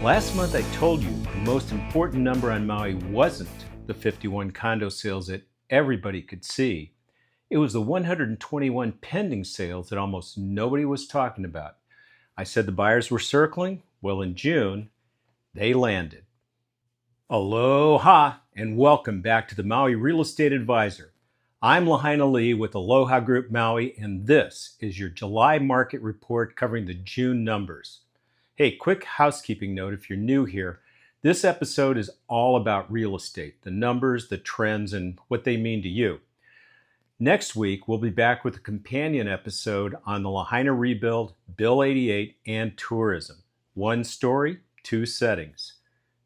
Last month I told you the most important number on Maui wasn't the 51 condo sales that everybody could see. It was the 121 pending sales that almost nobody was talking about. I said the buyers were circling. Well, in June, they landed. Aloha and welcome back to the Maui Real Estate Advisor. I'm Lahaina Lee with Aloha Group Maui, and this is your July market report covering the June numbers. Hey, quick housekeeping note if you're new here. This episode is all about real estate, the numbers, the trends, and what they mean to you. Next week, we'll be back with a companion episode on the Lahaina Rebuild, Bill 88, and tourism. One story, two settings.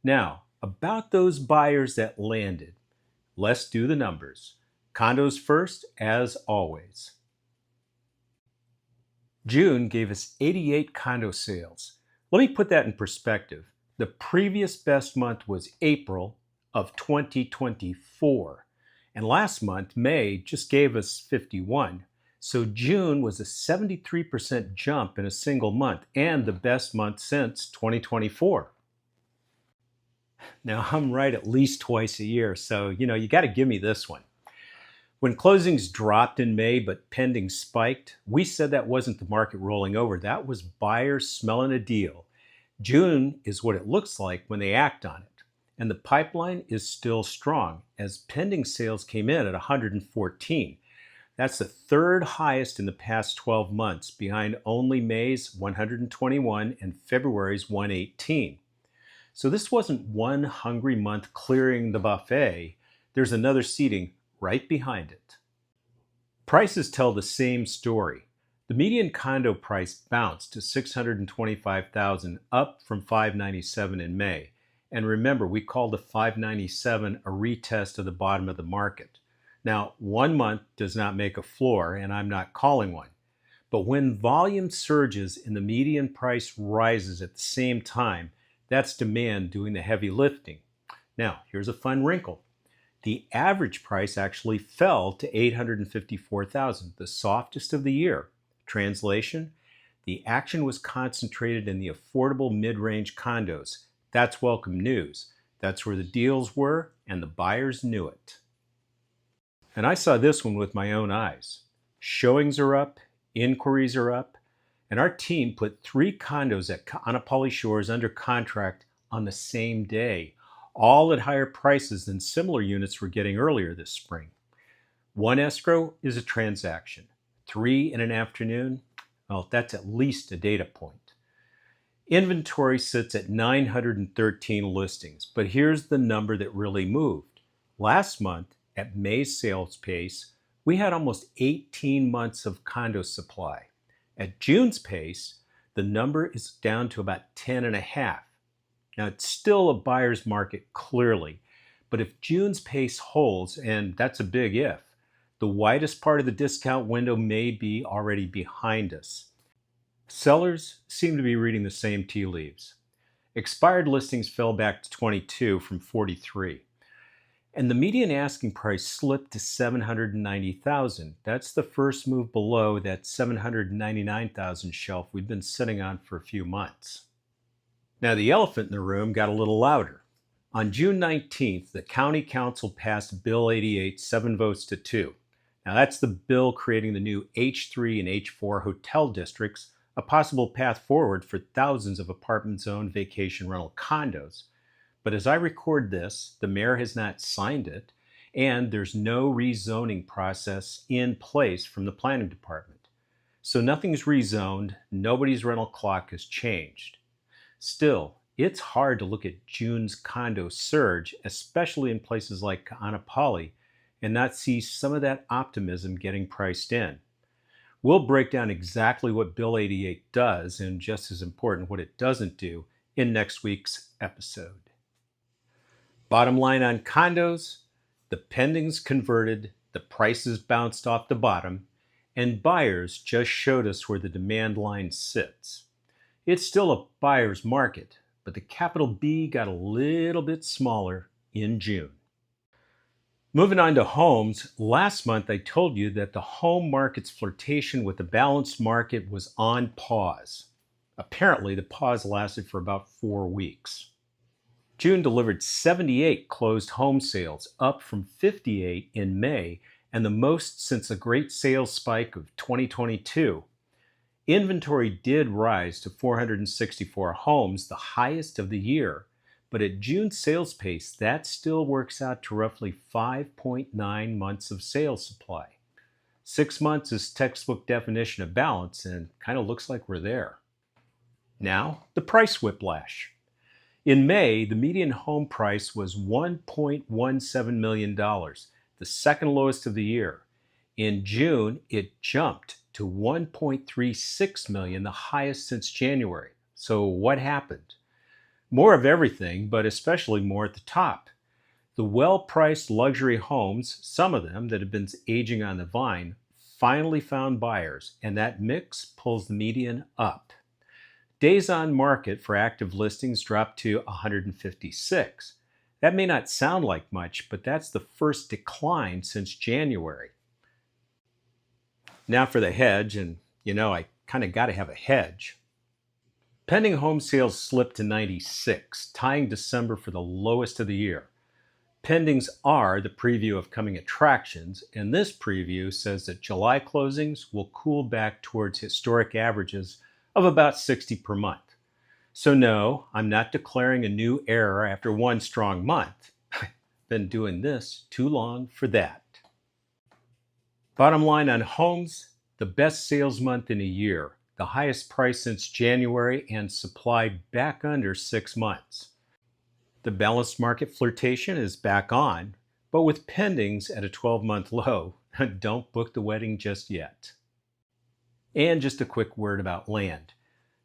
Now, about those buyers that landed. Let's do the numbers. Condos first, as always. June gave us 88 condo sales. Let me put that in perspective. The previous best month was April of 2024. And last month, May, just gave us 51. So June was a 73% jump in a single month and the best month since 2024. Now, I'm right at least twice a year, so you got to give me this one. When closings dropped in May but pending spiked, we said that wasn't the market rolling over. That was buyers smelling a deal. June is what it looks like when they act on it. And the pipeline is still strong as pending sales came in at 114. That's the third highest in the past 12 months, behind only May's 121 and February's 118. So this wasn't one hungry month clearing the buffet. There's another seating right behind it. Prices tell the same story. The median condo price bounced to $625,000, up from $597,000 in May. And remember, we called the $597,000 a retest of the bottom of the market. Now, 1 month does not make a floor, and I'm not calling one. But when volume surges and the median price rises at the same time, that's demand doing the heavy lifting. Now, here's a fun wrinkle. The average price actually fell to $854,000, the softest of the year. Translation, the action was concentrated in the affordable mid-range condos. That's welcome news. That's where the deals were, and the buyers knew it. And I saw this one with my own eyes. Showings are up, inquiries are up, and our team put 3 condos at Kaanapali Shores under contract on the same day, all at higher prices than similar units we're getting earlier this spring. 1 escrow is a transaction. 3 in an afternoon, well, that's at least a data point. Inventory sits at 913 listings, but here's the number that really moved. Last month, at May's sales pace, we had almost 18 months of condo supply. At June's pace, the number is down to about 10 and a half. Now, it's still a buyer's market, clearly, but if June's pace holds, and that's a big if, the widest part of the discount window may be already behind us. Sellers seem to be reading the same tea leaves. Expired listings fell back to 22 from 43. And the median asking price slipped to $790,000. That's the first move below that $799,000 shelf we've been sitting on for a few months. Now, the elephant in the room got a little louder. On June 19th, the County Council passed Bill 88, 7 votes to 2. Now, that's the bill creating the new H3 and H4 hotel districts, a possible path forward for thousands of apartment-zoned vacation rental condos. But as I record this, the mayor has not signed it, and there's no rezoning process in place from the planning department. So nothing's rezoned, nobody's rental clock has changed. Still, it's hard to look at June's condo surge, especially in places like Kaanapali, and not see some of that optimism getting priced in. We'll break down exactly what Bill 88 does, and just as important, what it doesn't do, in next week's episode. Bottom line on condos, the pendings converted, the prices bounced off the bottom, and buyers just showed us where the demand line sits. It's still a buyer's market, but the capital B got a little bit smaller in June. Moving on to homes, last month I told you that the home market's flirtation with the balanced market was on pause. Apparently, the pause lasted for about 4 weeks. June delivered 78 closed home sales, up from 58 in May, and the most since the great sales spike of 2022. Inventory did rise to 464 homes, the highest of the year, but at June's sales pace, that still works out to roughly 5.9 months of sales supply. 6 months is textbook definition of balance, and kind of looks like we're there. Now, the price whiplash. In May, the median home price was $1.17 million, the second lowest of the year. In June, it jumped to $1.36 million, the highest since January. So what happened? More of everything, but especially more at the top. The well-priced luxury homes, some of them that have been aging on the vine, finally found buyers, and that mix pulls the median up. Days on market for active listings dropped to 156. That may not sound like much, but that's the first decline since January. Now for the hedge, and I kind of got to have a hedge. Pending home sales slipped to 96, tying December for the lowest of the year. Pendings are the preview of coming attractions, and this preview says that July closings will cool back towards historic averages of about 60 per month. So no, I'm not declaring a new era after one strong month. I've been doing this too long for that. Bottom line on homes, the best sales month in a year, the highest price since January, and supply back under 6 months. The balanced market flirtation is back on, but with pendings at a 12-month low, don't book the wedding just yet. And just a quick word about land.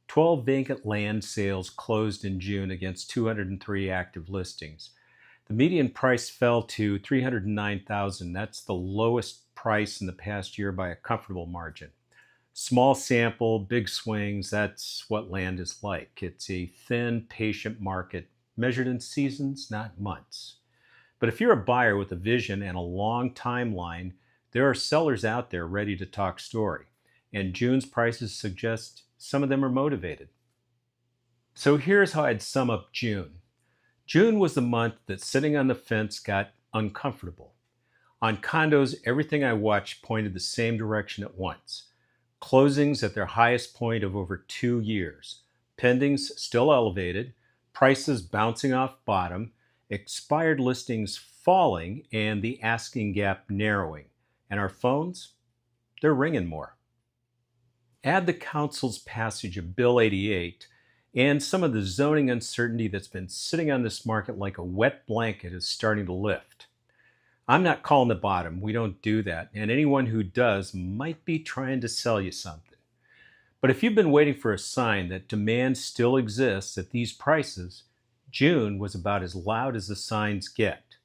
12 vacant land sales closed in June against 203 active listings. The median price fell to $309,000. That's the lowest price in the past year by a comfortable margin. Small sample, big swings, that's what land is like. It's a thin, patient market measured in seasons, not months. But if you're a buyer with a vision and a long timeline, there are sellers out there ready to talk story. And June's prices suggest some of them are motivated. So here's how I'd sum up June. June was the month that sitting on the fence got uncomfortable. On condos, everything I watched pointed the same direction at once. Closings at their highest point of over 2 years. Pendings still elevated, prices bouncing off bottom, expired listings falling, and the asking gap narrowing. And our phones, they're ringing more. Add the council's passage of Bill 88 and some of the zoning uncertainty that's been sitting on this market like a wet blanket is starting to lift. I'm not calling the bottom. We don't do that. And anyone who does might be trying to sell you something. But if you've been waiting for a sign that demand still exists at these prices, June was about as loud as the signs get.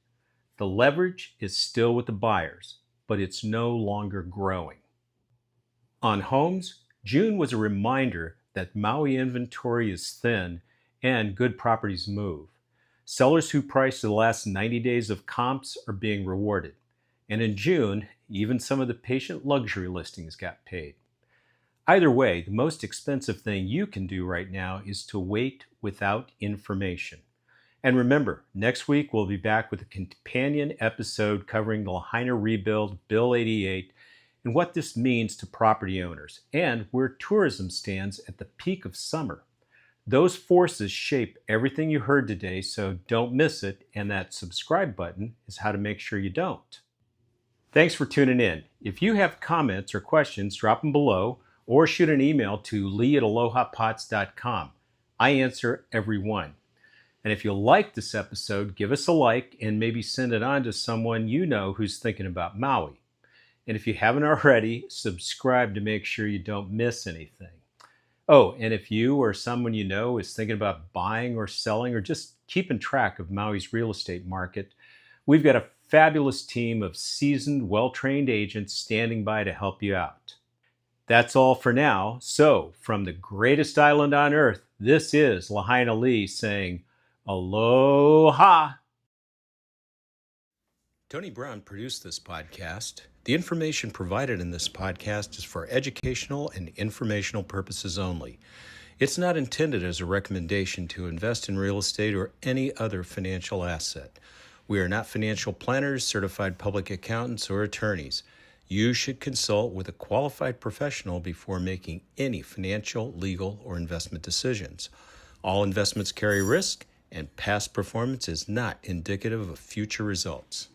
The leverage is still with the buyers, but it's no longer growing. On homes, June was a reminder that Maui inventory is thin and good properties move. Sellers who priced the last 90 days of comps are being rewarded. And in June, even some of the patient luxury listings got paid. Either way, the most expensive thing you can do right now is to wait without information. And remember, next week we'll be back with a companion episode covering the Lahaina Rebuild, Bill 88, and what this means to property owners, and where tourism stands at the peak of summer. Those forces shape everything you heard today, so don't miss it, and that subscribe button is how to make sure you don't. Thanks for tuning in. If you have comments or questions, drop them below, or shoot an email to lee@alohapots.com. I answer every one. And if you like this episode, give us a like and maybe send it on to someone you know who's thinking about Maui. And if you haven't already, subscribe to make sure you don't miss anything. Oh, and if you or someone you know is thinking about buying or selling or just keeping track of Maui's real estate market, we've got a fabulous team of seasoned, well-trained agents standing by to help you out. That's all for now. So, from the greatest island on earth, this is Lahaina Lee saying, Aloha! Tony Brown produced this podcast. The information provided in this podcast is for educational and informational purposes only. It's not intended as a recommendation to invest in real estate or any other financial asset. We are not financial planners, certified public accountants, or attorneys. You should consult with a qualified professional before making any financial, legal, or investment decisions. All investments carry risk, and past performance is not indicative of future results.